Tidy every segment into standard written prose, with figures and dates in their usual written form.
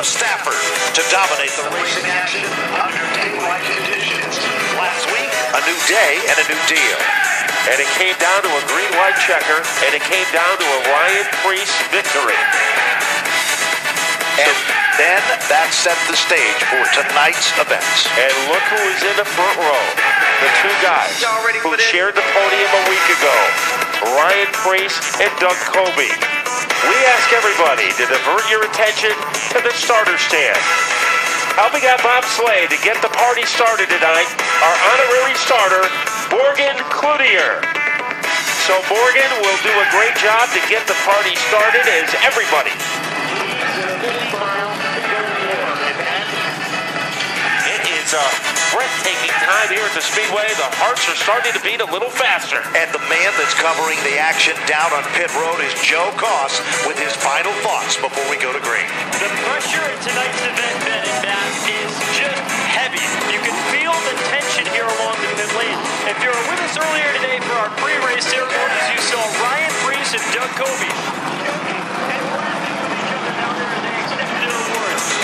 from Stafford to dominate the racing action under daylight conditions. Last week, a new day and a new deal. And it came down to a green-white checker, and it came down to a Ryan Preece victory. And then that set the stage for tonight's events. And look who is in the front row. The two guys who shared the podium a week ago, Ryan Preece and Doug Coby. We ask everybody to divert your attention to the starter stand. Helping out Bob Slade to get the party started tonight, our honorary starter, Morgan Cloutier. So Morgan will do a great job to get the party started as everybody. It is a breathtaking time here at the Speedway. The hearts are starting to beat a little faster. And the man that's covering the action down on pit road is Joe Koss with his final thoughts before we go to green. The pressure in tonight's event, Ben and Matt, is just heavy. You can feel the tension here along the pit lane. If you were with us earlier today for our pre-race ceremonies, you saw Ryan Preece and Doug Coby.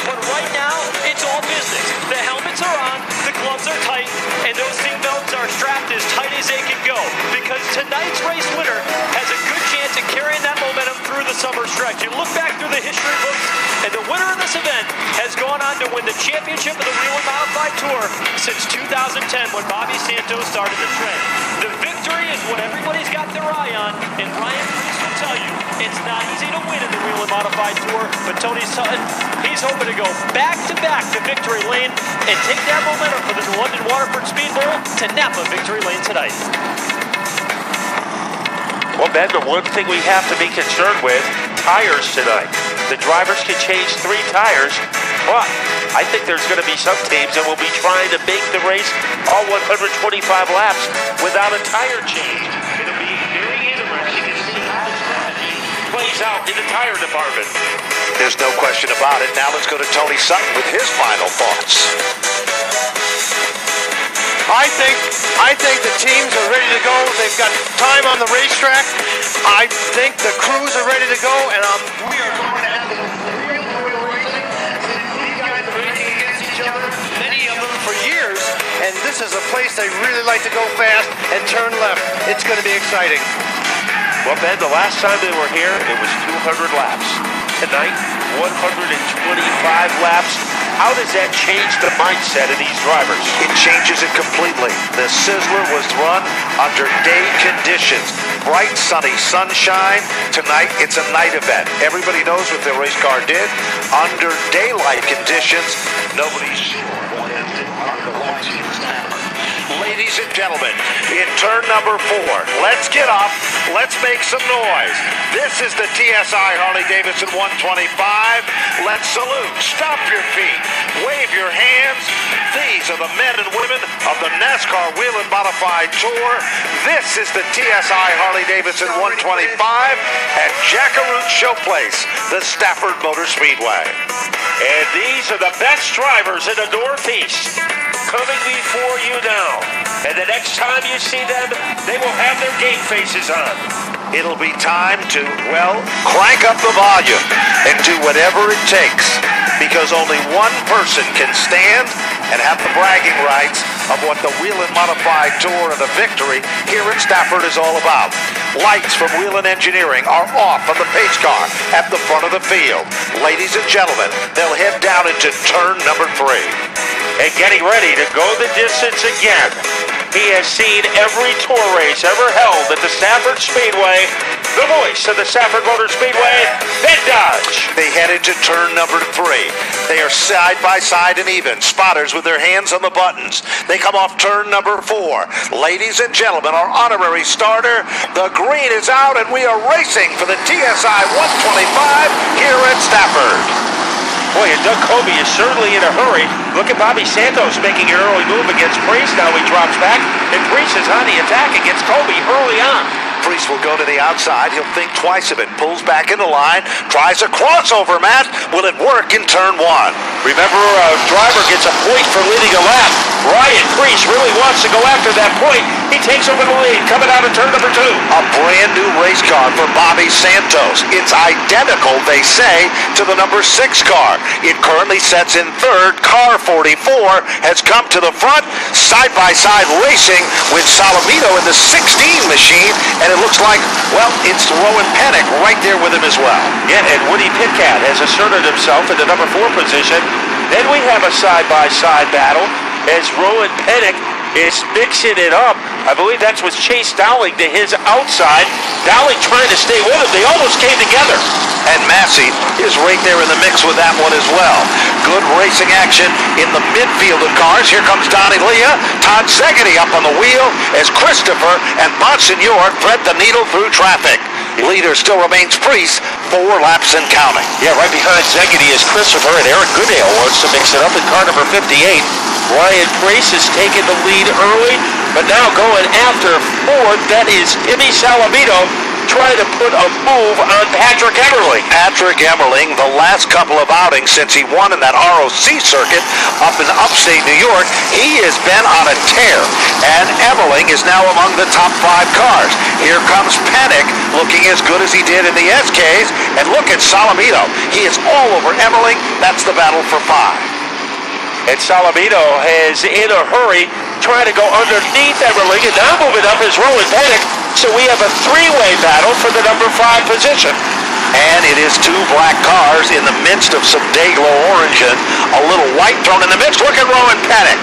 But right now, it's all business. The helmets are on, the gloves are tight, and those seat belts are strapped as tight as they can go. Because tonight's race winner has a good chance at carrying that momentum through the summer stretch. You look back through the history books, and the winner of this event has gone on to win the championship of the Whelen Modified Tour since 2010 when Bobby Santos started the trend. The victory is what everybody's got their eye on, and Ryan Preece will tell you it's not easy to win in the Whelen Modified Tour, but Tony Sutton, he's hoping to go back-to-back to victory lane and take that momentum for the London Waterford Speed Bowl to Napa victory lane tonight. Well, Ben, the one thing we have to be concerned with, tires tonight. The drivers can change 3 tires, but I think there's going to be some teams that will be trying to make the race all 125 laps without a tire change. It'll be very interesting to see how the strategy plays out in the tire department. There's no question about it. Now let's go to Tony Sutton with his final thoughts. I think the teams are ready to go. They've got time on the racetrack. I think the crews are ready to go, and we are going to have real racing. These guys are racing against each other, many of them for years, and this is a place they really like to go fast and turn left. It's going to be exciting. Well, Ben, the last time they were here, it was 200 laps. Tonight, 125 laps. How does that change the mindset of these drivers? It changes it completely. The Sizzler was run under day conditions. Bright, sunny sunshine. Tonight, it's a night event. Everybody knows what their race car did. Under daylight conditions, nobody's sure what ended on the lights here in Stafford. Ladies and gentlemen, in turn number 4, let's get up, let's make some noise. This is the TSI Harley-Davidson 125. Let's salute, stomp your feet, wave your hands. These are the men and women of the NASCAR Whelen Modified Tour. This is the TSI Harley-Davidson 125 at Jackaroot Showplace, the Stafford Motor Speedway. And these are the best drivers in the Northeast coming before you now. And the next time you see them, they will have their game faces on. It'll be time to, well, crank up the volume and do whatever it takes, because only one person can stand and have the bragging rights of what the Whelen Modified Tour and the victory here in Stafford is all about. Lights from Whelen Engineering are off on the pace car at the front of the field. Ladies and gentlemen, they'll head down into turn number 3. And getting ready to go the distance again. He has seen every tour race ever held at the Stafford Speedway. The voice of the Stafford Motor Speedway, Ben Dodge. They head into turn number 3. They are side by side and even. Spotters with their hands on the buttons. They come off turn number 4. Ladies and gentlemen, our honorary starter, the green is out and we are racing for the TSI 125 here at Stafford. Boy, and Doug Coby is certainly in a hurry. Look at Bobby Santos making an early move against Preece. Now he drops back, and Preece is on the attack against Coby early on. Preece will go to the outside. He'll think twice of it. Pulls back into line. Tries a crossover, Matt. Will it work in turn 1? Remember, a driver gets a point for leading a lap. Ryan Priest really wants to go after that point. He takes over the lead, coming out of turn number 2. A brand new race car for Bobby Santos. It's identical, they say, to the number 6 car. It currently sets in third. Car 44 has come to the front, side-by-side racing with Salamito in the 16 machine, and it looks like, well, it's Rowan Pennick right there with him as well. Yeah, and Woody Pitcat has asserted himself in the number 4 position. Then we have a side-by-side battle as Rowan Pennick is mixing it up. I believe that's with Chase Dowling to his outside. Dowling trying to stay with him. They almost came together. And Massey is right there in the mix with that one as well. Good racing action in the midfield of cars. Here comes Donnie Leah. Todd Segedy up on the wheel as Christopher and Bonsignor thread the needle through traffic. Leader still remains Priest, 4 laps and counting. Yeah, right behind Segedy is Christopher, and Eric Goodale wants to mix it up in car number 58. Ryan Priest has taken the lead early, but now going after fourth, that is Timmy Salamito trying to put a move on Patrick Emmerling. Patrick Emmerling, the last couple of outings since he won in that ROC circuit up in upstate New York, he has been on a tear, and Emmerling is now among the top 5 cars. Here comes Pennick, looking as good as he did in the SKs, and look at Salamito. He is all over Emmerling. That's the battle for 5. And Salamito is in a hurry, trying to go underneath Emmerling, and now moving up is Rowan Pennick. So we have a 3-way battle for the number 5 position. And it is 2 black cars in the midst of some day-glow orange and a little white thrown in the midst. Look at Rowan Pennick.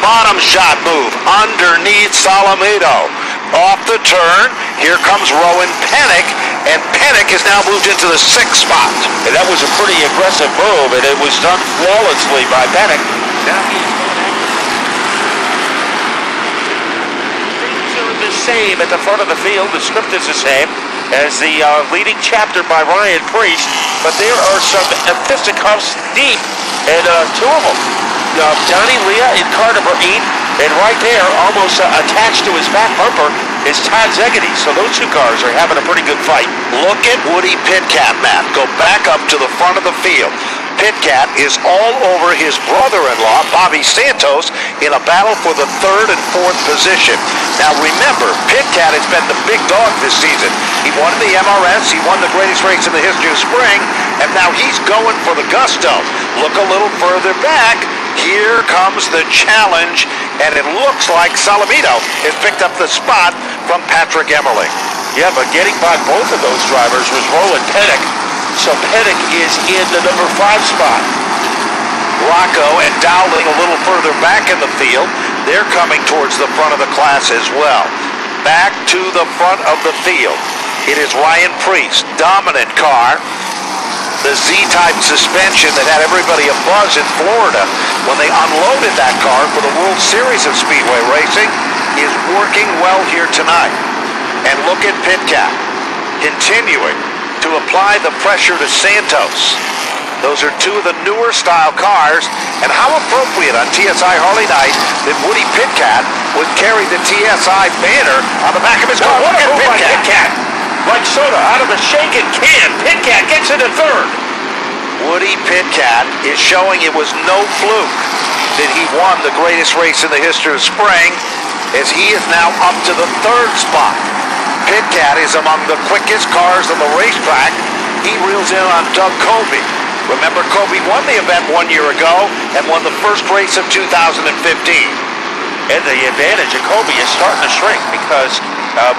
Bottom shot move underneath Salamito. Off the turn, here comes Rowan Pennick, and Pennick has now moved into the 6th spot. And that was a pretty aggressive move, and it was done flawlessly by Pennick. Now he's the same at the front of the field. The script is the same as the leading chapter by Ryan Priest, but there are some fisticuffs deep, and 2 of them. Donnie Leah in car number 8, and right there, almost attached to his back bumper, is Todd Segedy. So those 2 cars are having a pretty good fight. Look at Woody Pitcat, Matt. Go back up to the front of the field. Pitcat is all over his brother-in-law, Bobby Santos, in a battle for the 3rd and 4th position. Now remember, Pitcat has been the big dog this season. He won the MRS, he won the greatest race in the history of spring, and now he's going for the gusto. Look a little further back. Here comes the challenge, and it looks like Salamito has picked up the spot from Patrick Emmerling. Yeah, but getting by both of those drivers was Rowan Pennick. So Pennick is in the number 5 spot. Rocco and Dowling a little further back in the field. They're coming towards the front of the class as well. Back to the front of the field. It is Ryan Priest, dominant car. The Z-type suspension that had everybody abuzz in Florida when they unloaded that car for the World Series of Speedway Racing is working well here tonight. And look at Pitcat continuing to apply the pressure to Santos. Those are 2 of the newer style cars, and how appropriate on TSI Harley Night that Woody Pitcat would carry the TSI banner on the back of his car. What a move by Pitcat. Like soda out of a shaken can. Pitcat gets into 3rd. Woody Pitcat is showing it was no fluke that he won the greatest race in the history of spring, as he is now up to the 3rd spot. Pitcat is among the quickest cars on the racetrack. He reels in on Doug Colby. Remember, Colby won the event 1 year ago and won the first race of 2015. And the advantage of Colby is starting to shrink because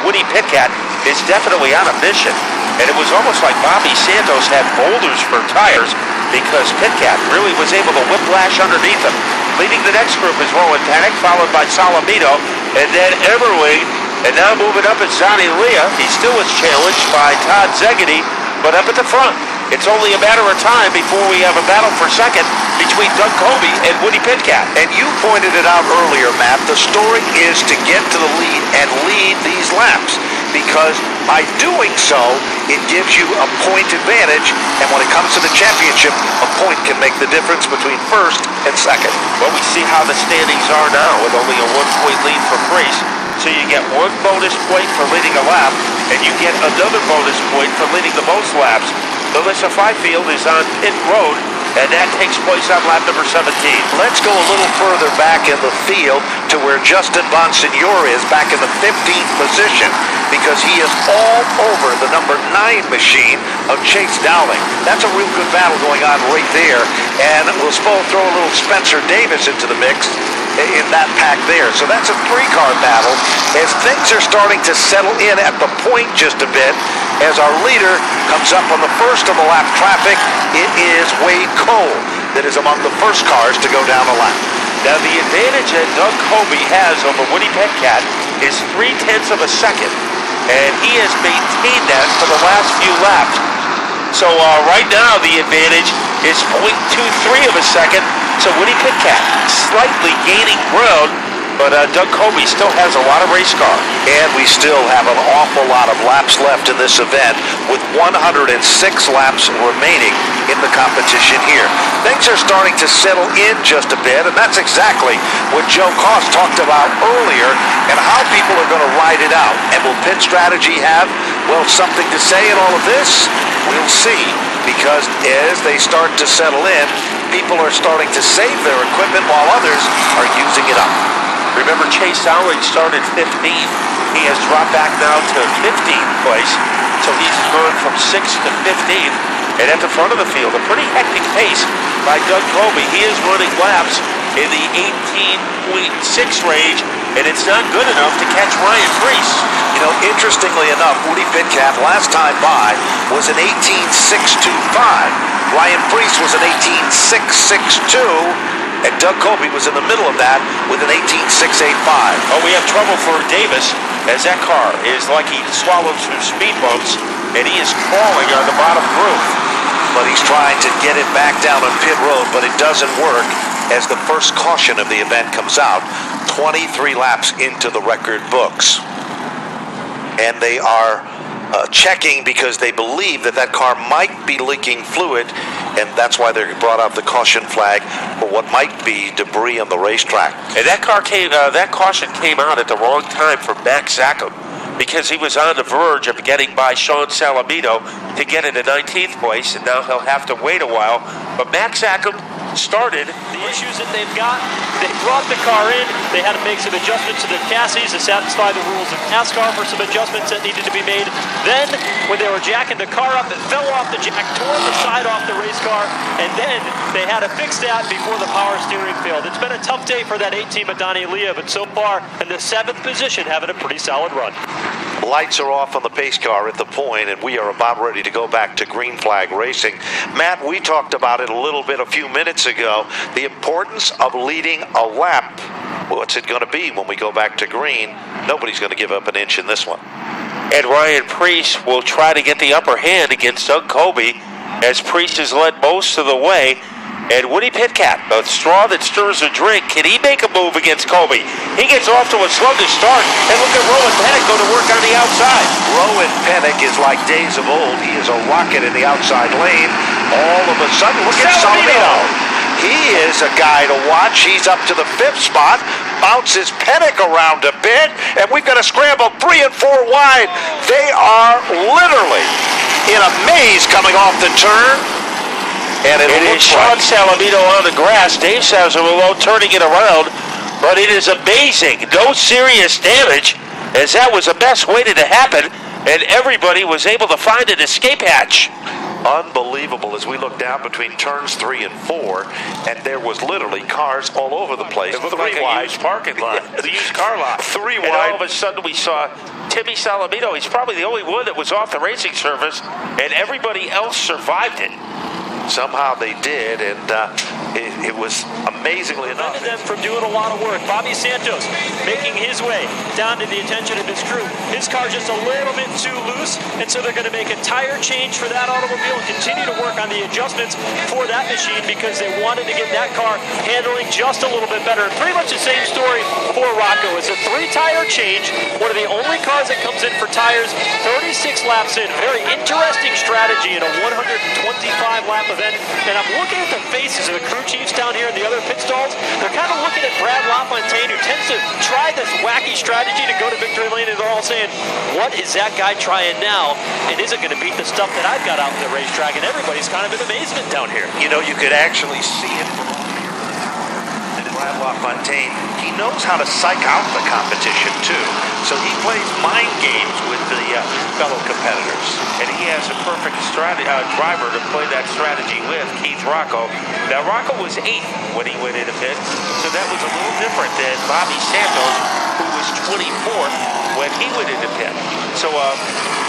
Woody Pitcat is definitely on a mission. And it was almost like Bobby Santos had boulders for tires because Pitcat really was able to whiplash underneath him. Leading the next group is Rowan Pennick, followed by Salamito, and then Emmerling. And now moving up is Donnie Leah. He still is challenged by Todd Segedy, but up at the front, it's only a matter of time before we have a battle for 2nd between Doug Colby and Woody Pitcat. And you pointed it out earlier, Matt. The story is to get to the lead and lead these laps, because by doing so, it gives you a point advantage, and when it comes to the championship, a point can make the difference between 1st and 2nd. Well, we see how the standings are now with only a 1-point lead for Priest. So you get 1 bonus point for leading a lap, and you get another bonus point for leading the most laps. The Melissa Fifield is on pit road and that takes place on lap number 17. Let's go a little further back in the field to where Justin Bonsignor is, back in the 15th position, because he is all over the number 9 machine of Chase Dowling. That's a real good battle going on right there, and we'll throw a little Spencer Davis into the mix in that pack there. So that's a 3-car battle as things are starting to settle in at the point just a bit. As our leader comes up on the first of the lap traffic, it is Wade Cole that is among the first cars to go down the lap. Now the advantage that Doug Colby has over Woody Petcat is 0.3 of a second, and he has maintained that for the last few laps. So right now the advantage is 0.23 of a second. So Woody Petcat slightly gaining ground, but Doug Colby still has a lot of race car. And we still have an awful lot of laps left in this event with 106 laps remaining in the competition here. Things are starting to settle in just a bit, and that's exactly what Joe Koss talked about earlier and how people are going to ride it out. And will pit strategy have, well, something to say in all of this? We'll see, because as they start to settle in, people are starting to save their equipment while others are using it up. Remember, Chase Dowling started 15th. He has dropped back now to 15th place, so he's gone from 6th to 15th. And at the front of the field, a pretty hectic pace by Doug Colby. He is running laps in the 18.6 range, and it's not good enough to catch Ryan Preece. You know, interestingly enough, Woody Petcat last time by was an 18.625. Ryan Preece was an 18.662. And Doug Colby was in the middle of that with an 18.685. Oh, we have trouble for Davis, as that car is like he swallowed some speed bumps, and he is crawling on the bottom groove. But he's trying to get it back down on pit road, but it doesn't work as the first caution of the event comes out 23 laps into the record books. And they are checking because they believe that that car might be leaking fluid, and that's why they brought out the caution flag for what might be debris on the racetrack. And that caution came out at the wrong time for Max Zackham, because he was on the verge of getting by Sean Salamito to get into 19th place, and now he'll have to wait a while. But Max Zackham started. The issues that they've got, they brought the car in, they had to make some adjustments to their chassis to satisfy the rules of NASCAR for some adjustments that needed to be made. Then, when they were jacking the car up, it fell off the jack, tore the side off the race car, and then they had to fix that before the power steering failed. It's been a tough day for that 8 team of Donnie Leah, but so far, in the 7th position, having a pretty solid run. Lights are off on the pace car at the point, and we are about ready to go back to green flag racing. Matt, we talked about it a little bit a few minutes ago, the importance of leading a lap. What's it going to be when we go back to green? Nobody's going to give up an inch in this one. And Ryan Preece will try to get the upper hand against Doug Colby, as Preece has led most of the way. And Woody Petcat, the straw that stirs the drink, can he make a move against Colby? He gets off to a sluggish start, and look at Rowan Pennick go to work on the outside. Rowan Pennick is like days of old. He is a rocket in the outside lane. All of a sudden, look at Salamito. He is a guy to watch. He's up to the 5th spot, bounces Pennick around a bit, and we've got to scramble 3 and 4 wide. They are literally in a maze coming off the turn. And it is Sean Salamito on the grass. Dave Salamito turning it around, but it is amazing. No serious damage, as that was the best waited to happen, and everybody was able to find an escape hatch. Unbelievable as we look down between turns 3 and 4, and there was literally cars all over the place. It looked like a used parking lot, the used car lot. 3 and wide. All of a sudden we saw Timmy Salamito. He's probably the only one that was off the racing service, and everybody else survived it. Somehow they did, and it was amazingly enough. Prevented them from doing a lot of work. Bobby Santos making his way down to the attention of his crew. His car just a little bit too loose, and so they're going to make a tire change for that automobile and continue to work on the adjustments for that machine because they wanted to get that car handling just a little bit better. Pretty much the same story for Rocco. It's a 3-tire change, one of the only cars that comes in for tires 36 laps in. Very interesting strategy in a 125-lap event, and I'm looking at the faces of the crew crew chiefs down here in the other pit stalls, they're kind of looking at Brad LaFontaine, who tends to try this wacky strategy to go to victory lane, and they're all saying, what is that guy trying now? And is it going to beat the stuff that I've got out in the racetrack? And everybody's kind of in amazement down here. You know, you could actually see it from Brad LaFontaine. He knows how to psych out the competition too, so he plays mind games with the fellow competitors. And he has a perfect driver to play that strategy with, Keith Rocco. Now, Rocco was 8th when he went into pit, so that was a little different than Bobby Santos, who was 24th when he went into pit. So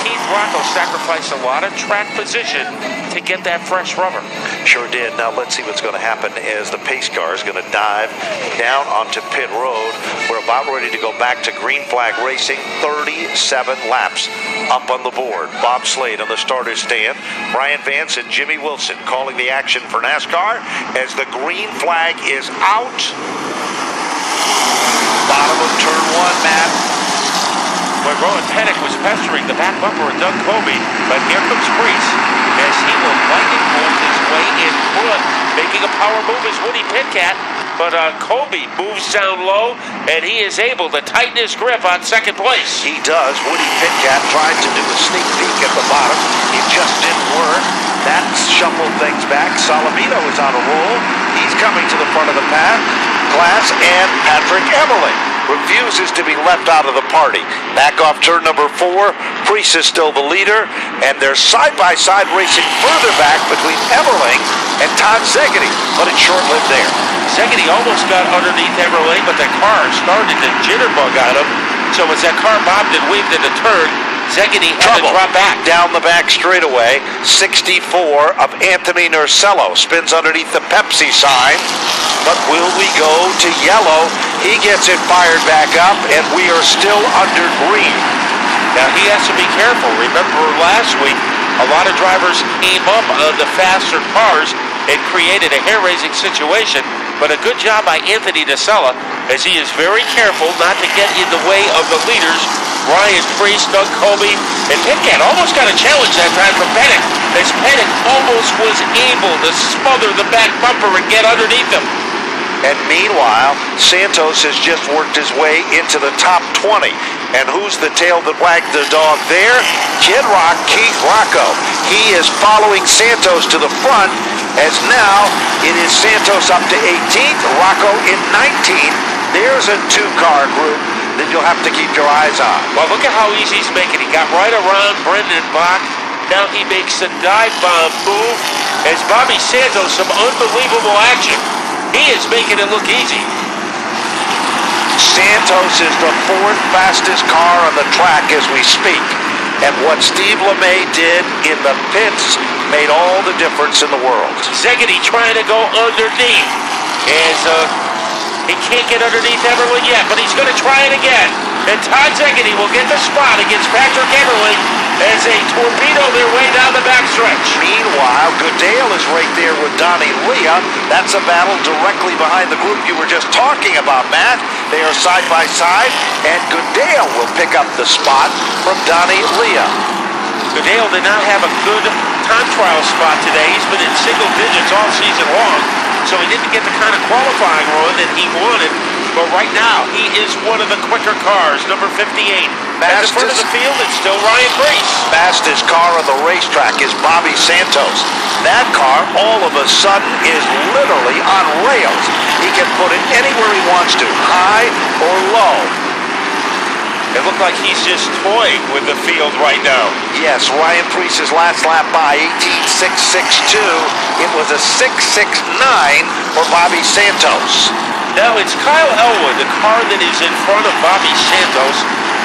Keith Rocco sacrificed a lot of track position to get that fresh rubber. Sure did. Now let's see what's going to happen as the pace car is going to dive down onto pit road. We're about ready to go back to green flag racing. 37 laps up on the board. Bob Slade on the starter's stand. Brian Vance and Jimmy Wilson calling the action for NASCAR as the green flag is out. Bottom of turn 1, Matt. Where Rowan Pettick was pestering the back bumper of Doug Colby, but here comes Priest as he will lightning bolt his way in front, making a power move is Woody Pitcat, but Colby moves down low, and he is able to tighten his grip on second place. He does. Woody Pitcat tried to do a sneak peek at the bottom. It just didn't work. That shuffled things back. Salamino is on a roll. He's coming to the front of the class, and Patrick Emerling refuses to be left out of the party. Back off turn number 4. Priest is still the leader, and they're side-by-side racing further back between Emerling and Todd Zegedy, but it's short-lived there. Zegedy almost got underneath Emerling, but the car started to jitterbug on him. So as that car bobbed and weaved in the turn, Zegedy had to drop back. Down the back straightaway, 64 of Anthony Nursello spins underneath the Pepsi sign. But will we go to yellow? He gets it fired back up, and we are still under green. Now he has to be careful. Remember last week, a lot of drivers came up on the faster cars and created a hair-raising situation. But a good job by Anthony Nursello, as he is very careful not to get in the way of the leaders, Ryan Priest, Doug Colby, and Pitcat almost got a challenge that time from Pettick, as Pettick almost was able to smother the back bumper and get underneath him. And meanwhile, Santos has just worked his way into the top 20. And who's the tail that wagged the dog there? Kid Rock, Keith Rocco. He is following Santos to the front, as now it is Santos up to 18th, Rocco in 19th. There's a 2-car group that you'll have to keep your eyes on. Well, look at how easy he's making. He got right around Brendan Bach. Now he makes a dive bomb move as Bobby Santos, some unbelievable action. He is making it look easy. Santos is the 4th fastest car on the track as we speak. And what Steve LeMay did in the pits made all the difference in the world. Zegedy trying to go underneath. As he can't get underneath Emerling yet, but he's going to try it again. And Todd Zegedy will get the spot against Patrick Emerling as they torpedo their way down the backstretch. Meanwhile, Goodale is right there with Donnie Leah. That's a battle directly behind the group you were just talking about, Matt. They are side by side, and Goodale will pick up the spot from Donnie Leah. Goodale did not have a good time trial spot today. He's been in single digits all season long, so he didn't get the kind of qualifying run that he wanted. But right now, he is one of the quicker cars, number 58. At the front of the field, it's still Ryan Priest. Fastest car on the racetrack is Bobby Santos. That car, all of a sudden, is literally on rails. He can put it anywhere he wants to, high or low. It looked like he's just toying with the field right now. Yes, Ryan Priest's last lap by 18.662. It was a 6.69 for Bobby Santos. Now it's Kyle Elwood, the car that is in front of Bobby Santos.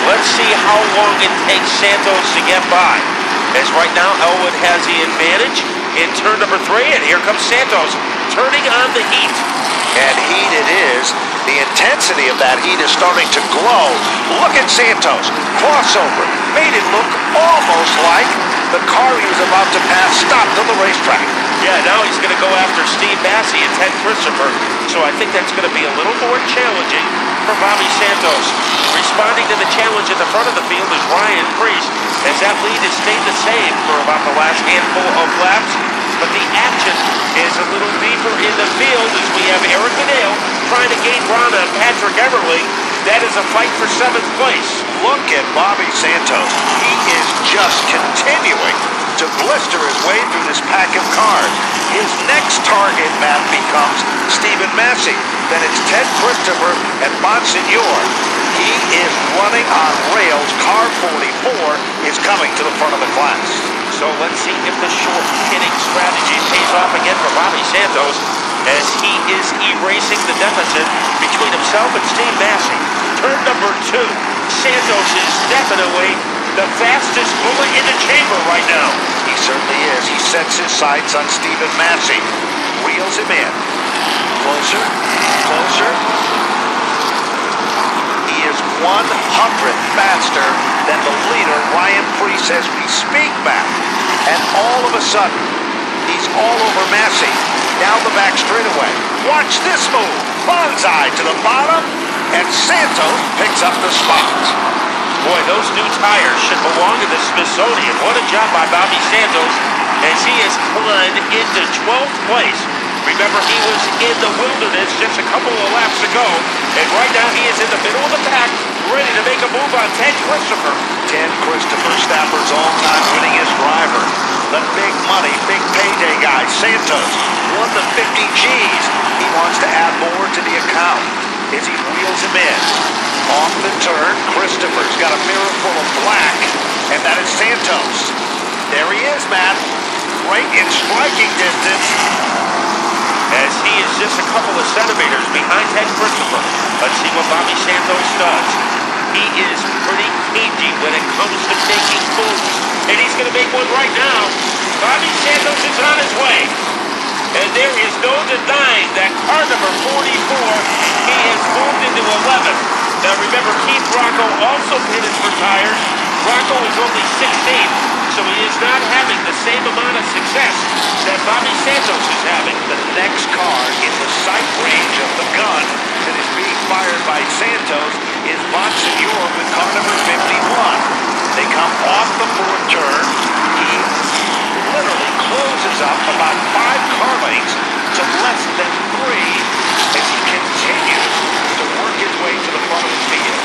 Let's see how long it takes Santos to get by. As right now, Elwood has the advantage in turn number 3, and here comes Santos turning on the heat. And heat it is. The intensity of that heat is starting to glow. Look at Santos. Crossover. Made it look almost like the car he was about to pass stopped on the racetrack. Yeah, now he's going to go after Steve Massey and Ted Christopher. So I think that's going to be a little more challenging for Bobby Santos. Responding to the challenge at the front of the field is Ryan Priest, as that lead has stayed the same for about the last handful of laps. But the action is a little deeper in the field as we have Eric Goodale trying to gain ground on Patrick Everly. That is a fight for 7th place. Look at Bobby Santos. He is just continuing to blister his way through this pack of cars. His next target, Matt, becomes Stephen Massey. Then it's Ted Christopher and Bonsignor. He is running on rails. Car 44 is coming to the front of the class. So let's see if the short hitting strategy pays off again for Bobby Santos as he is erasing the deficit between himself and Steve Massey. Turn number 2. Santos is definitely the fastest bullet in the chamber right now. He certainly is. He sets his sights on Stephen Massey. Reels him in. Closer. Closer. He is 100th faster than the leader, Ryan Preece, as we speak back. And all of a sudden, he's all over Massey. Down the back straightaway. Watch this move. Bonsai to the bottom, and Santos picks up the spot. Boy, those new tires should belong to the Smithsonian. What a job by Bobby Santos as he has climbed into 12th place. Remember, he was in the wilderness just a couple of laps ago, and right now he is in the middle of the pack, ready to make a move on Ted Christopher. Ted Christopher, Stafford's all-time winningest driver. The big money, big payday guy, Santos, won the 50 G's. He wants to add more to the account as he wheels him in. Off the turn, Christopher's got a mirror full of black, and that is Santos. There he is, Matt, right in striking distance. As he is just a couple of centimeters behind Ted Christopher. Let's see what Bobby Santos does. He is pretty cagey when it comes to making moves, and he's going to make one right now. Bobby Santos is on his way. And there is no denying that car number 44, he has moved into 11th. Now remember, Keith Rocco also pitted for tires. Rocco is only 16th, so he is not having the same amount of success that Bobby Santos is having. The next car in the sight range of the gun that is being fired by Santos is Bonsignor with car number 51. They come off the 4th turn. He literally closes up about 5 car lengths to less than 3 as he continues to work his way to the front of the field.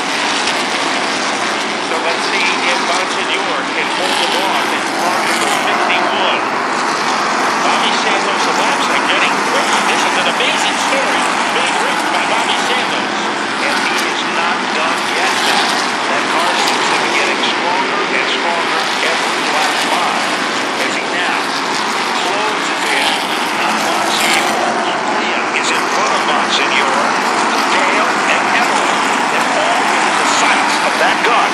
So let's see if Bonsignor can hold him off in car number 51. Bobby Santos' laps are getting quicker. This is an amazing story being written by Bobby Santos. And he is not done yet now. That car seems to be getting stronger and stronger every lap by as he now closes in on Bonsignor. Leah is in front of Bonsignor. Dale and Everly have all been in the sights of that gun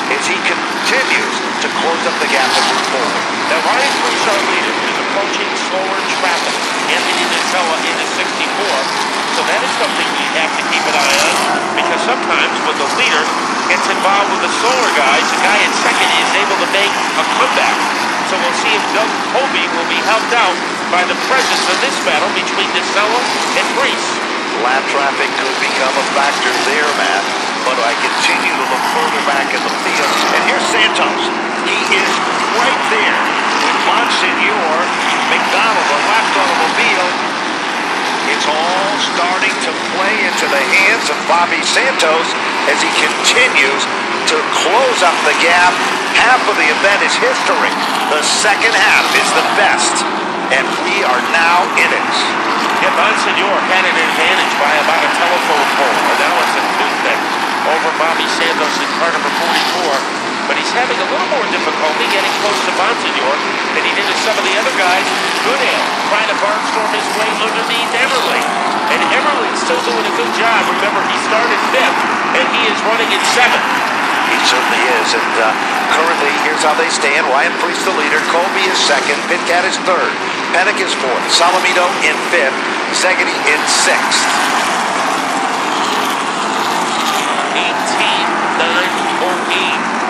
as he continues to close up the gap and move forward. Now Ryan Preece, our leader, is approaching slower traffic. Anthony Nutella in the 64. So that is something we have to keep an eye on, because sometimes when the leader gets involved with the slower guys, the guy in second is able to make a comeback. So we'll see if Doug Colby will be helped out by the presence of this battle between Nutella and Preece. Lap traffic could become a factor there, Matt, but I continue to look further back in the field. And here's Santos. He is right there with Bonsignor, McDonald, the left automobile. It's all starting to play into the hands of Bobby Santos as he continues to close up the gap. Half of the event is history. The second half is the best, and we are now in it. Yeah, Bonsignor had an advantage by about a telephone pole, and now it's a toothpick over Bobby Santos in car number 44. But he's having a little more difficulty getting close to Bonsignor than he did to some of the other guys. Goodale trying to barnstorm his way underneath Everly. And Everly's still doing a good job. Remember, he started 5th, and he is running in 7th. He certainly is, and currently, here's how they stand. Ryan Preece, the leader. Colby is 2nd. Pitcat is 3rd. Penick is 4th. Salamito in 5th. Segedy in 6th. 18-9-14.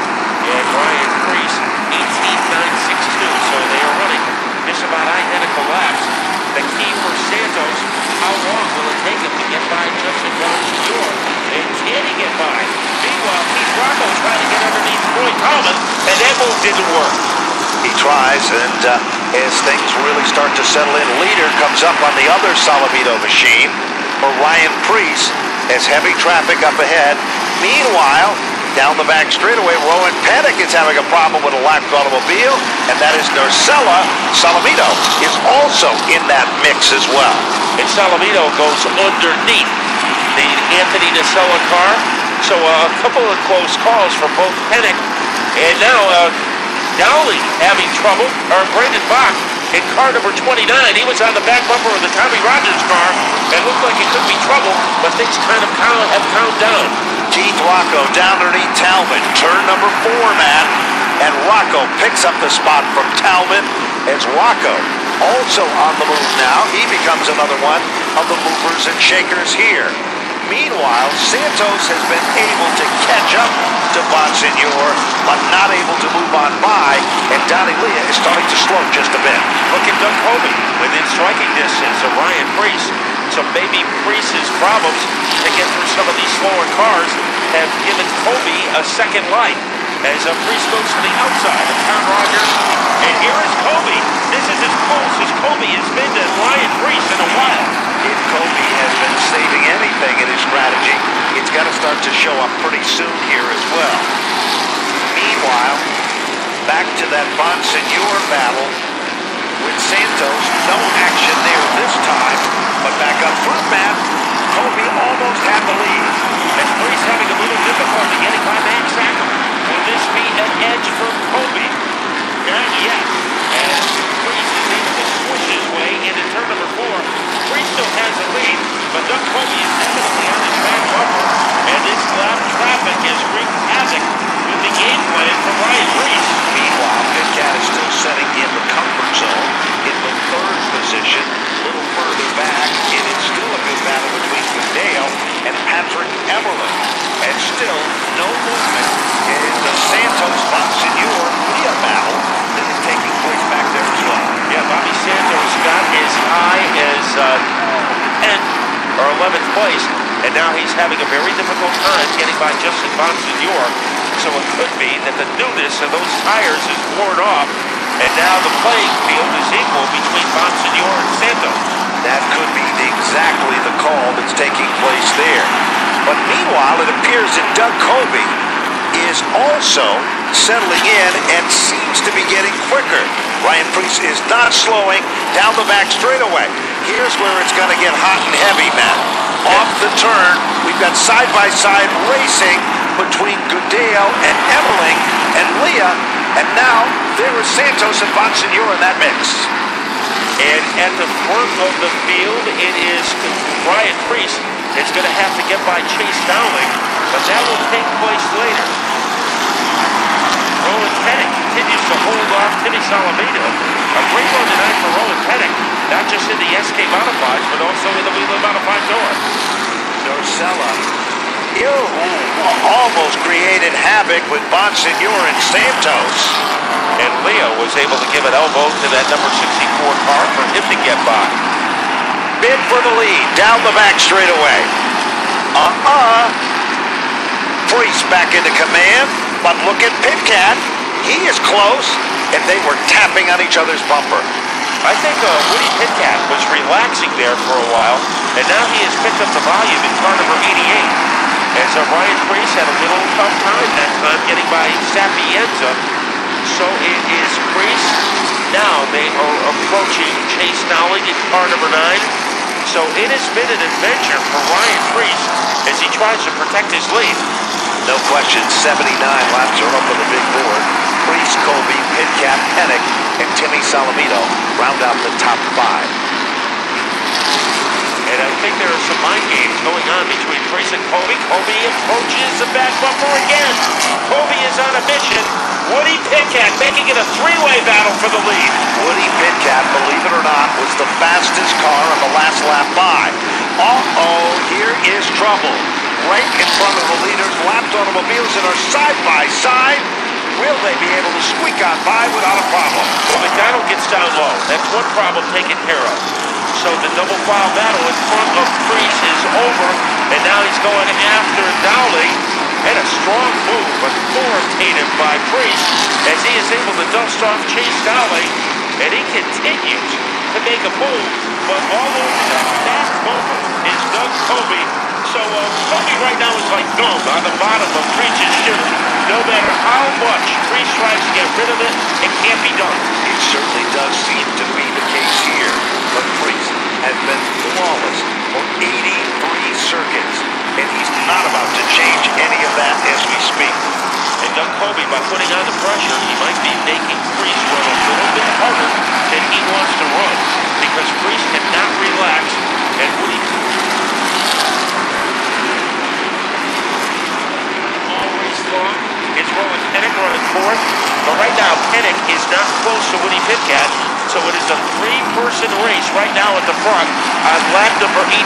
And Ryan Preece, 18-9-6-2. So they are running just about identical laps. The key for Santos, how long will it take him to get by Justin Bonsignor? And can he get by? Meanwhile, Keith Rocco trying to get underneath Troy Coleman, and that move didn't work. He tries, and as things really start to settle in. Leader comes up on the other Salamito machine for Ryan Preece as heavy traffic up ahead. Meanwhile, down the back straightaway, Rowan Pettick is having a problem with a lapped automobile, and that is Narcella. Salamito is also in that mix as well. And Salamito goes underneath the Anthony Narcella car. So a couple of close calls for both Pettick and now Dowling having trouble, or Brandon Bach in car number 29. He was on the back bumper of the Tommy Rogers car and looked like it could be trouble, but things kind of have calmed down. Keith Rocco down underneath Talman. Turn number 4, Matt. And Rocco picks up the spot from Talman as Rocco also on the move now. He becomes another one of the movers and shakers here. Meanwhile, Santos has been able to catch up to Bonsignor, but not able to move on by, and Donnie Leah is starting to slow just a bit. Look at Doug Colby within striking distance of Ryan Preece. So maybe Preece's problems to get through some of these slower cars have given Colby a second life as Preece goes to the outside of Tom Rogers. And here is Colby. This is as close as Colby has been to Ryan Preece in a while. If Colby has been saving anything in his strategy, it's got to start to show up pretty soon here as well. Meanwhile, back to that Bonsignor battle with Santos. No action there this time, but back up front, Matt. Colby almost had the lead. And Preece having a little difficulty getting by Max Sacker. Will this be an edge for Colby? Not yet. As Preece is able to switch his way into turn number 4. Preece still has the lead, but Doug Colby is definitely on his back bumper. And this lap traffic has wreaked havoc with the game plan for Ryan Preece. Meanwhile, Pitcat is still setting in the comfort zone in the 3rd position. A little further back, it is still a good battle between Goodale and Patrick Emerlin. And still no movement in the Santos-Bonsignor Leah battle that is taking place back there as well. Yeah, Bobby Santos got as high as 10th or 11th place, and now he's having a very difficult time getting by Justin Bonsignor. So it could be that the newness of those tires is worn off, and now the playing field is equal between Bonsignor and Santos. That could be exactly the call that's taking place there. But meanwhile, it appears that Doug Colby is also settling in and seems to be getting quicker. Ryan Preece is not slowing down the back straightaway. Here's where it's going to get hot and heavy, Matt. Off the turn, we've got side-by-side racing between Goodale and Emerling and Leah, and now there is Santos and Bonsignor in that mix. And at the front of the field, it is Ryan Preece. It's going to have to get by Chase Dowling, but that will take place later. Rowan Pettick continues to hold off Timmy Salamito. A great run tonight for Rowan Pettick, not just in the SK Modifieds, but also in the Wheeler Modified Tour. Narcella, almost created havoc with Bonsignor and Santos. And Leo was able to give an elbow to that number 64 car for him to get by. Bid for the lead, down the back straightaway. Preece back into command, but look at Pitcat. He is close, and they were tapping on each other's bumper. I think Woody Pitcat was relaxing there for a while, and now he has picked up the volume in car number 88. As Ryan Preece had a little tough time that time getting by Sapienza. So it is Preece. Now they are approaching Chase Dowling in car number 9. So it has been an adventure for Ryan Preece as he tries to protect his lead. No question, 79 laps are up on the big board. Preece, Colby, Pitcat, Pettick, and Timmy Salamito round out the top 5. And I think there are some mind games going on between Preece and Colby. Colby approaches the back bumper again. Colby is on a mission. Woody Pitcat making it a 3-way battle for the lead. Woody Pitcat, believe it or not, was the fastest car on the last lap by. Here is trouble. Right in front of the leaders, lapped automobiles that are side by side. Will they be able to squeak on by without a problem? Well, McDonald gets down low. That's one problem taken care of. So the double file battle in front of Preece is over, and now he's going after Dowling. And a strong move, authoritative by Preece, as he is able to dust off Chase Dowling. and he continues to make a move, but all over the back bumper is Doug Kobe. So Kobe right now is like gum on the bottom of Priest's shoe. No matter how much Priest tries to get rid of it, it can't be done. It certainly does seem to be the case here, but Priest has been flawless for 83 circuits, and he's not about to change any of that as we speak. And Doug Kobe, by putting on the pressure, he might be making Priest run a little bit harder than he wants to run, because Priest cannot relax, and when he is Rowan Pennick running fourth, but right now Pennick is not close to Woody Pitcat, so it is a three-person race right now at the front on lap number 85.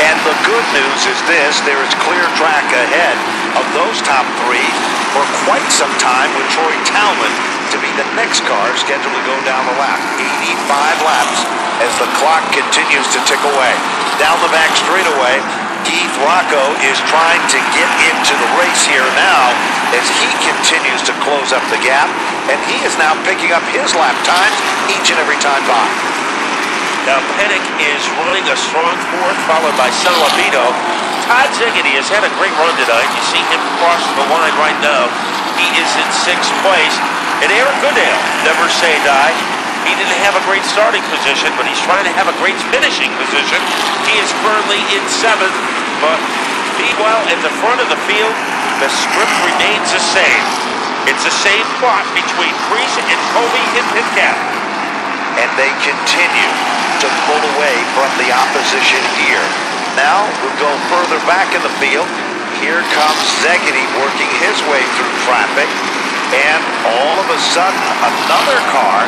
And the good news is this: there is clear track ahead of those top three for quite some time, with Troy Talman to be the next car scheduled to go down the lap. 85 laps as the clock continues to tick away. Down the back straightaway, Keith Rocco is trying to get into the race here now as he continues to close up the gap, and he is now picking up his lap times each and every time by. Now Pennick is running a strong fourth, followed by Salamito. Todd Ziggity has had a great run tonight. You see him cross the line right now. He is in sixth place. And Aaron Goodale, never say die. He didn't have a great starting position, but he's trying to have a great finishing position. He is currently in seventh, but meanwhile, at the front of the field, the script remains the same. It's the same plot between Priest and Kobe and Pitcat. And they continue to pull away from the opposition here. Now we'll go further back in the field. Here comes Ziggity working his way through traffic. And all of a sudden, another car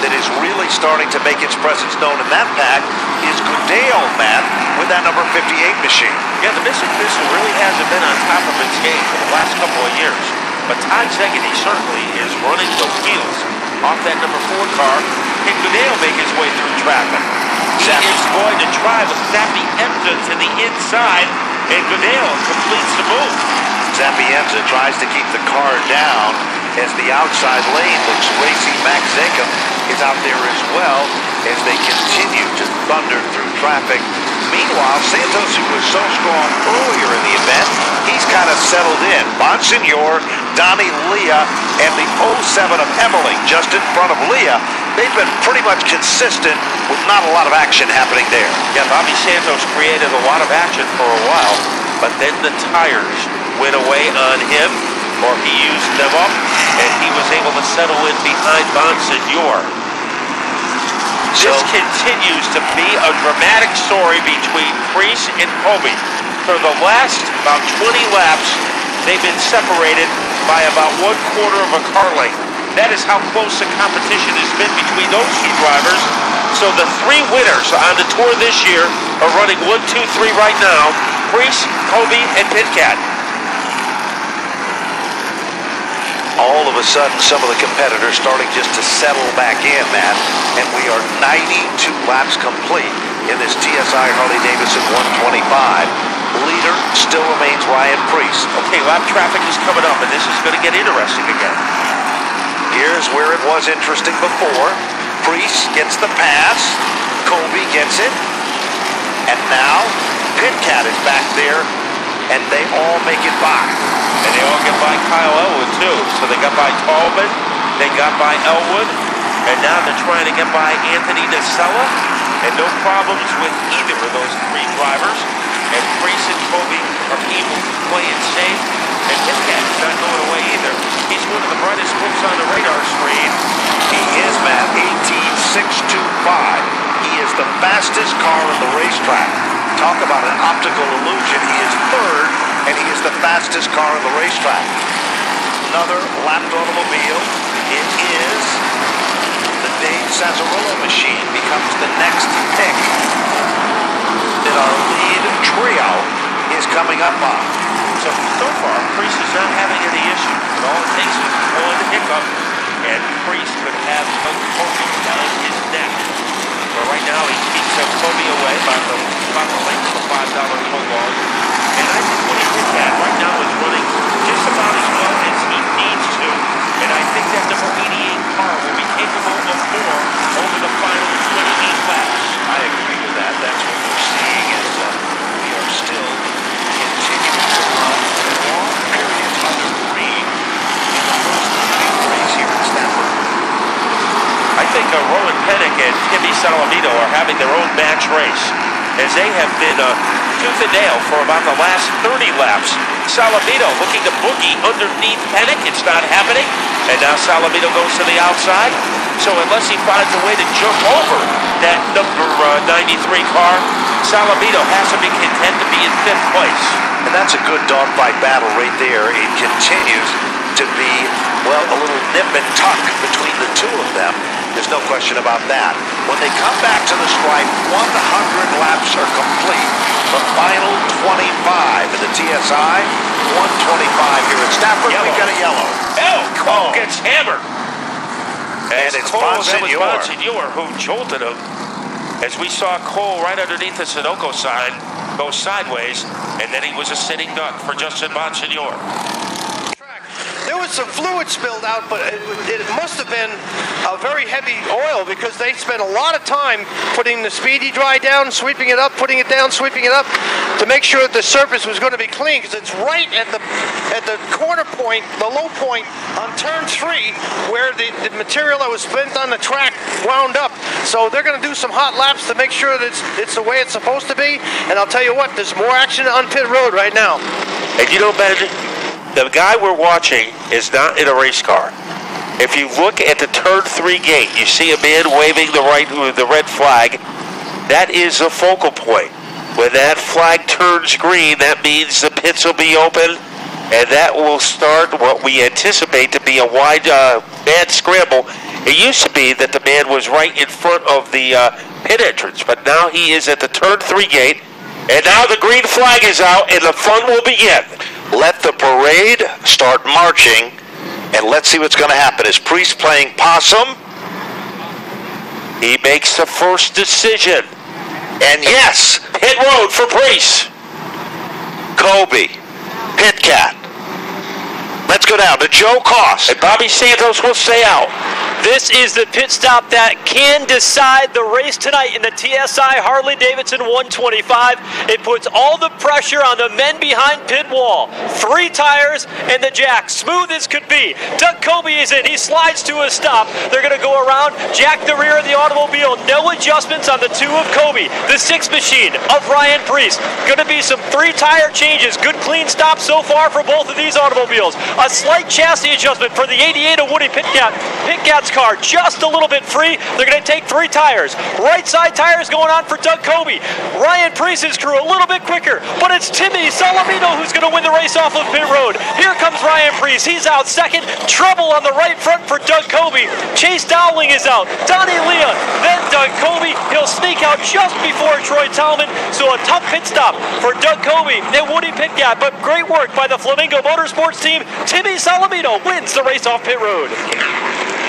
that is really starting to make its presence known in that pack is Goodale, Matt, with that number 58 machine. Yeah, the Mitsubishi really hasn't been on top of its game for the last couple of years. But Todd Ziggity certainly is running the wheels off that number 4 car. Can Goodale make his way through traffic? He is going to try with Sapienza to the inside, and Goodale completes the move. Sapienza tries to keep the car down as the outside lane looks racy. Max Zakum is out there as well as they continue to thunder through traffic. Meanwhile, Santos, who was so strong earlier in the event, he's kind of settled in. Bonsignor, Donnie Leah, and the 07 of Emily just in front of Leah. They've been pretty much consistent with not a lot of action happening there. Yeah, Bobby Santos created a lot of action for a while, but then the tires went away on him, or he used them up, and he was able to settle in behind Bonsignor. This continues to be a dramatic story between Priest and Kobe. For the last about 20 laps, they've been separated by about 1/4 of a car length. That is how close the competition has been between those two drivers. So the 3 winners on the tour this year are running 1, 2, 3 right now: Priest, Kobe, and Pitcat. All of a sudden, some of the competitors starting just to settle back in, Matt, and we are 92 laps complete in this TSI Harley-Davidson 125. Leader still remains Ryan Priest. Okay, lap traffic is coming up, and this is going to get interesting again. Here's where it was interesting before. Priest gets the pass, Kobe gets it, and now Pitcat is back there, and they all make it by. And they all get by Kyle Elwood, too. So they got by Tallman, they got by Elwood, and now they're trying to get by Anthony Nacella, and no problems with either of those 3 drivers. And Priest and Kobe are able to play it safe, and Pitcat is not going away either. He's one of the brightest books on the radar screen. He is, Matt, 18.625. He is the fastest car on the racetrack. Talk about an optical illusion. He is third, and he is the fastest car on the racetrack. Another lapped automobile. It is the Dave Sazzarillo machine. Becomes the next pick that our lead trio is coming up on. So far, Priest is not having any issues. But all it takes is one hiccup, and Priest could have Kobe down his neck. But right now, he keeps Kobe away by the length of a $5 toll log. And I think what he did that right now is running just about as well as he needs to. And I think that number 88 car will be capable of more that's what we're seeing as we are still continuing to run long periods under green in the first race here at Stafford. I think Rowan Pennick and Timmy Salamito are having their own match race, as they have been tooth and nail for about the last 30 laps. Salamito looking to boogie underneath Pennick. It's not happening. And now Salamito goes to the outside. So unless he finds a way to jump over that number 93 car, Salamito has to be content to be in 5th place. And that's a good dogfight battle right there. It continues to be, well, a little nip and tuck between the two of them. There's no question about that. When they come back to the stripe, 100 laps are complete. The final 25 in the TSI, 125 here at Stafford. Yellow. We got a yellow. Oh, Cole gets hammered. And it's Bonsignor who jolted him. As we saw Cole right underneath the Sunoco sign go sideways, and then he was a sitting duck for Justin Bonsignor. There was some fluid spilled out, but it must have been a very heavy oil because they spent a lot of time putting the speedy dry down, sweeping it up, putting it down, sweeping it up to make sure that the surface was going to be clean, because it's right at the corner point, the low point on turn 3 where the material that was spent on the track wound up. So they're going to do some hot laps to make sure that it's the way it's supposed to be. And I'll tell you what, there's more action on pit road right now. And you know, Ben, the guy we're watching is not in a race car. If you look at the turn 3 gate, you see a man waving the red flag. That is a focal point. When that flag turns green, that means the pits will be open, and that will start what we anticipate to be a wide, mad scramble. It used to be that the man was right in front of the pit entrance, but now he is at the turn 3 gate, and now the green flag is out, and the fun will begin. Let the parade start marching, and let's see what's going to happen. Is Priest playing possum? He makes the first decision. And yes, Pit road for Priest. Kobe, Pit Cat. Let's go down to Joe Koss. And Bobby Santos will stay out. This is the pit stop that can decide the race tonight in the TSI Harley-Davidson 125. It puts all the pressure on the men behind pit wall. 3 tires and the jack, smooth as could be. Doug Kobe is in. He slides to a stop. They're going to go around, jack the rear of the automobile. No adjustments on the 2 of Kobe. The 6 machine of Ryan Priest. Going to be some 3 tire changes. Good clean stop so far for both of these automobiles. A slight chassis adjustment for the 88 of Woody Pitcat. Pitcat's car just a little bit free. They're going to take 3 tires. Right side tires going on for Doug Kobe. Ryan Priest's crew a little bit quicker, but it's Timmy Salamino who's going to win the race off of pit road. Here comes Ryan Priest. He's out second. Trouble on the right front for Doug Kobe. Chase Dowling is out. Donnie Leah, then Doug Kobe. He'll sneak out just before Troy Talman. So a tough pit stop for Doug Kobe and Woody Pitcat, but great work by the Flamingo Motorsports team. Timmy Salamino wins the race off pit road.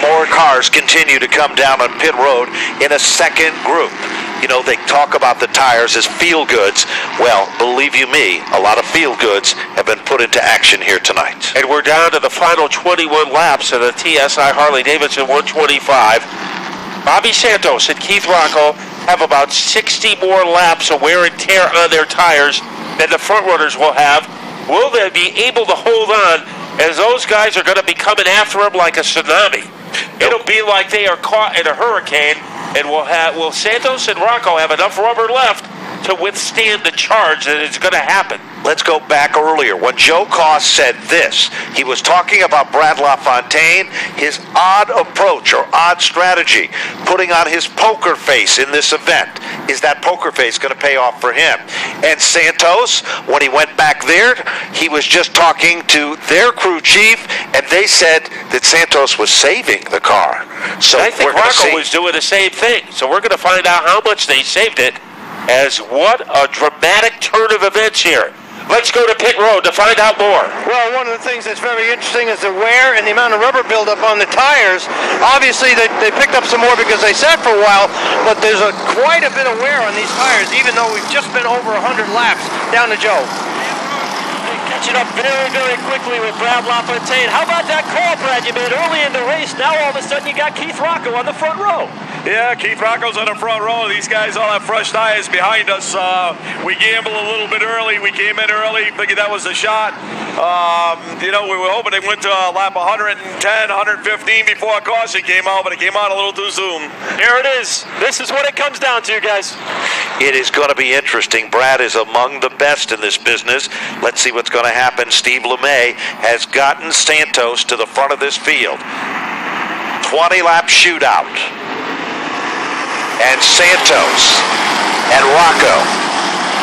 More cars continue to come down on pit road in a second group. You know, they talk about the tires as feel goods. Well, believe you me, a lot of feel goods have been put into action here tonight. And we're down to the final 21 laps of the TSI Harley-Davidson 125. Bobby Santos and Keith Rocco have about 60 more laps of wear and tear on their tires than the front runners will have. Will they be able to hold on, as those guys are going to be coming after them like a tsunami? It'll be like they are caught in a hurricane, and will Santos and Rocco have enough rubber left to withstand the charge that is going to happen? Let's go back earlier when Joe Koss said this. He was talking about Brad LaFontaine, his odd approach or odd strategy, putting on his poker face in this event. Is that poker face going to pay off for him? And Santos, when he went back there, he was just talking to their crew chief, and they said that Santos was saving the car. So I think Rocco was doing the same thing. So we're going to find out how much they saved it, as what a dramatic turn of events here. Let's go to pit road to find out more. Well, one of the things that's very interesting is the wear and the amount of rubber buildup on the tires. Obviously, they picked up some more because they sat for a while, but there's quite a bit of wear on these tires, even though we've just been over 100 laps. Down to Joe. catching up very, very quickly with Brad LaFontaine. How about that call, Brad, you made early in the race? Now all of a sudden you got Keith Rocco on the front row. Yeah, Keith Rocco's on the front row. These guys all have fresh tires behind us. We gambled a little bit early. We came in early, figured that was the shot. We were hoping they went to lap 110, 115 before a caution came out, but it came out a little too soon. Here it is. This is what it comes down to, guys. It is going to be interesting. Brad is among the best in this business. Let's see what's going to happen. Steve LeMay has gotten Santos to the front of this field. 20-lap shootout. And Santos and Rocco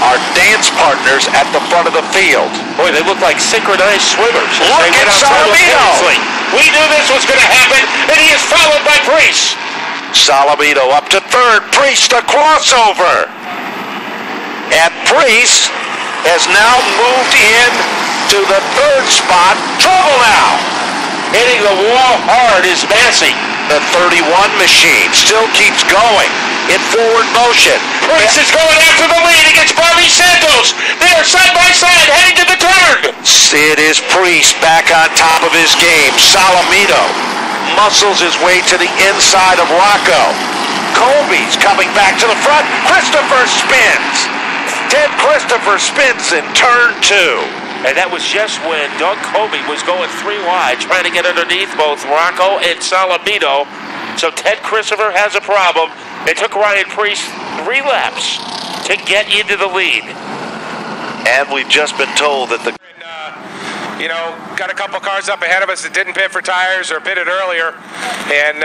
are dance partners at the front of the field. Boy, they look like synchronized swimmers. Look at Salamito. We knew this was going to happen, and he is followed by Priest. Salamito up to third. Priest a crossover. And Priest has now moved in to the third spot. Trouble now. Hitting the wall hard is Massey. The 31 machine still keeps going in forward motion. Priest is going after the lead against Bobby Santos. They are side by side heading to the turn. It is Priest back on top of his game. Salamito muscles his way to the inside of Rocco. Colby's coming back to the front. Christopher spins. Ted Christopher spins in turn 2. And that was just when Doug Colby was going 3 wide, trying to get underneath both Rocco and Salamito. So Ted Christopher has a problem. It took Ryan Priest 3 laps to get into the lead. And we've just been told that the... got a couple cars up ahead of us that didn't pit for tires or pitted earlier. And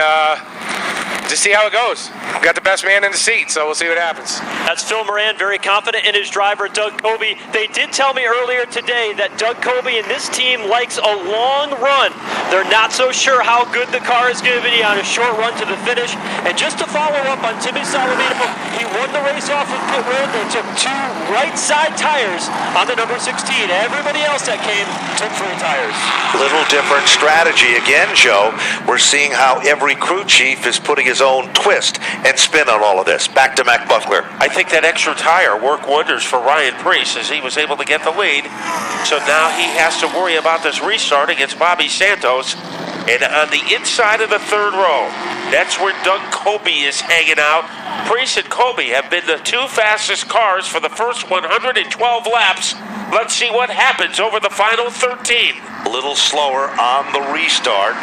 just see how it goes. We've got the best man in the seat, so we'll see what happens. That's Phil Moran, very confident in his driver, Doug Colby. They did tell me earlier today that Doug Colby and this team likes a long run. They're not so sure how good the car is going to be on a short run to the finish. And just to follow up on Timmy Salamito, he won the race off of pit road. They took 2 right side tires on the number 16. Everybody else that came took 3 tires. Little different strategy again, Joe. We're seeing how every crew chief is putting his own twist and spin on all of this. Back to Mac Buckler. I think that extra tire worked wonders for Ryan Priest as he was able to get the lead. So now he has to worry about this restart against Bobby Santos. And on the inside of the third row, that's where Doug Colby is hanging out. Priest and Colby have been the 2 fastest cars for the first 112 laps. Let's see what happens over the final 13. A little slower on the restart.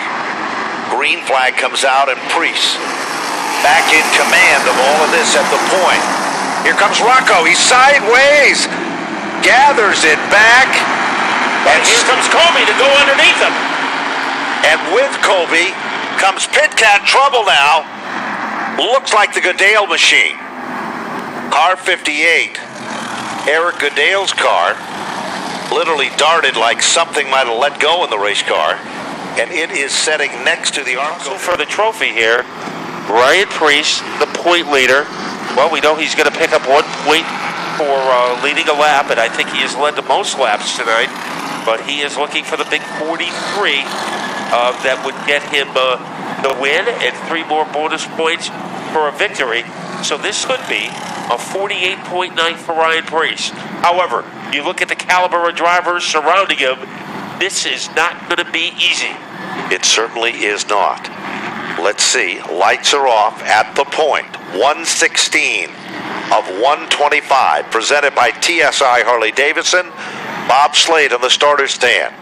Green flag comes out and Priest back in command of all of this at the point. Here comes Rocco. He's sideways. Gathers it back. And here comes Colby to go underneath him. And with Colby comes Pit Cat trouble now. Looks like the Goodale machine. Car 58. Eric Goodale's car literally darted like something might have let go in the race car. And it is setting next to the Arco. For the trophy here, Ryan Priest, the point leader. Well, we know he's going to pick up 1 point for leading a lap, and I think he has led the most laps tonight. But he is looking for the big 43 that would get him the win and 3 more bonus points for a victory. So this could be a 48-point night for Ryan Priest. However, you look at the caliber of drivers surrounding him, this is not going to be easy. It certainly is not. Let's see. Lights are off at the point. 116 of 125. Presented by TSI Harley-Davidson. Bob Slade on the starter stand.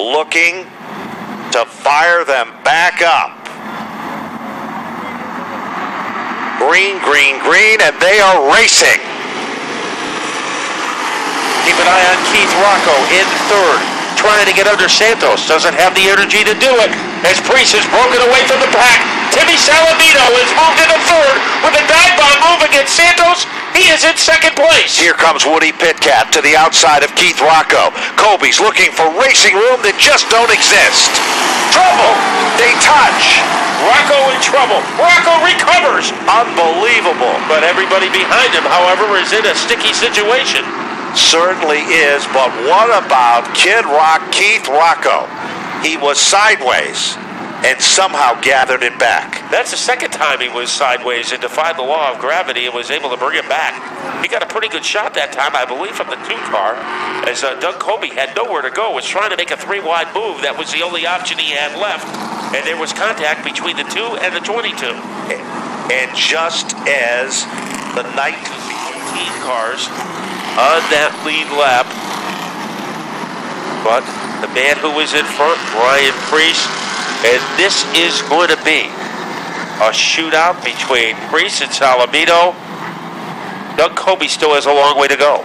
Looking to fire them back up. Green, green, green, and they are racing. Keep an eye on Keith Rocco in third, trying to get under Santos. Doesn't have the energy to do it as Priest is broken away from the pack. Timmy Salamito is moved into third with a dive bomb move against Santos. He is in second place. Here comes Woody Pitcat to the outside of Keith Rocco. Colby's looking for racing room that just don't exist. Trouble. They touch. Rocco in trouble. Rocco recovers. Unbelievable. But everybody behind him, however, is in a sticky situation. Certainly is, but what about Kid Rock, Keith Rocco? He was sideways and somehow gathered it back. That's the second time he was sideways and defied the law of gravity and was able to bring it back. He got a pretty good shot that time, I believe, from the 2 car, as Doug Colby had nowhere to go, was trying to make a 3-wide move. That was the only option he had left, and there was contact between the 2 and the 22. And just as the 19 cars on that lead lap, but the man who was in front, Ryan Preece, and this is going to be a shootout between Preece and Salamito. Doug Colby still has a long way to go.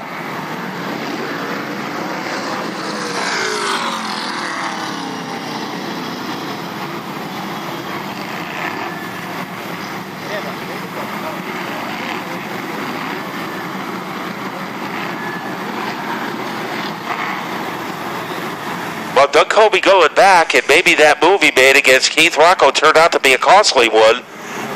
Well, Doug Colby going back, and maybe that move he made against Keith Rocco turned out to be a costly one,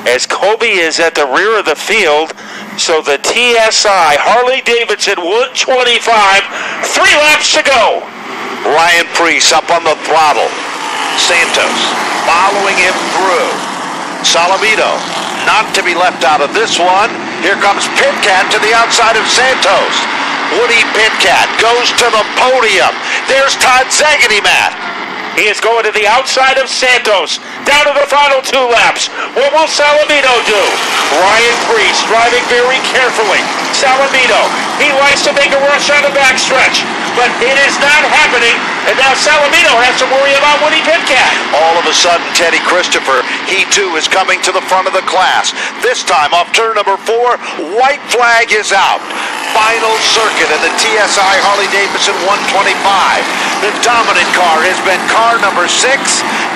as Colby is at the rear of the field. So the TSI Harley-Davidson 125, 3 laps to go. Ryan Preece up on the throttle. Santos following him through. Salamito not to be left out of this one. Here comes Pitcat to the outside of Santos. Woody Pitcat goes to the podium. There's Todd Zaggity, Matt. He is going to the outside of Santos, down to the final 2 laps. What will Salamito do? Ryan Preece driving very carefully. Salamito, he likes to make a rush on the backstretch, but it is not happening, and now Salamito has to worry about Woody Pitcat. All of a sudden, Teddy Christopher, he too is coming to the front of the class. This time off turn number 4, white flag is out. Final circuit in the TSI Harley-Davidson 125. The dominant car has been car number 6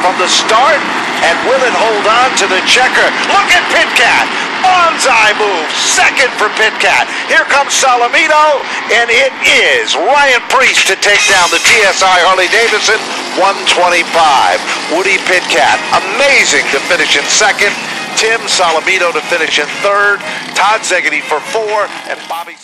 from the start, and will it hold on to the checker? Look at Pitcat. Bonsai move. Second for Pitcat. Here comes Salamito, and it is Ryan Preece to take down the TSI Harley-Davidson 125. Woody Pitcat, amazing to finish in 2nd. Tim Salamito to finish in 3rd. Todd Zaggity for 4, and Bobby...